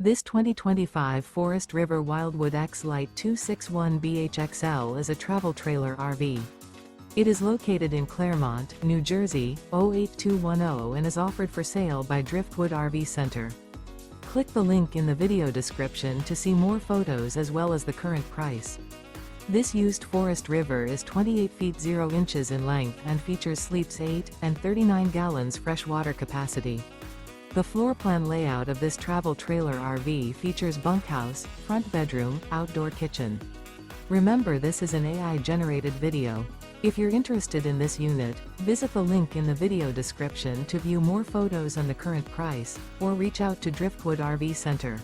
This 2025 Forest River Wildwood X-Lite 261BHXL is a travel trailer RV. It is located in Clermont, New Jersey, 08210 and is offered for sale by Driftwood RV Center. Click the link in the video description to see more photos as well as the current price. This used Forest River is 28 feet 0 inches in length and features sleeps 8 and 39 gallons fresh water capacity. The floor plan layout of this travel trailer RV features bunkhouse, front bedroom, outdoor kitchen. Remember, this is an AI-generated video. If you're interested in this unit, visit the link in the video description to view more photos and the current price, or reach out to Driftwood RV Center.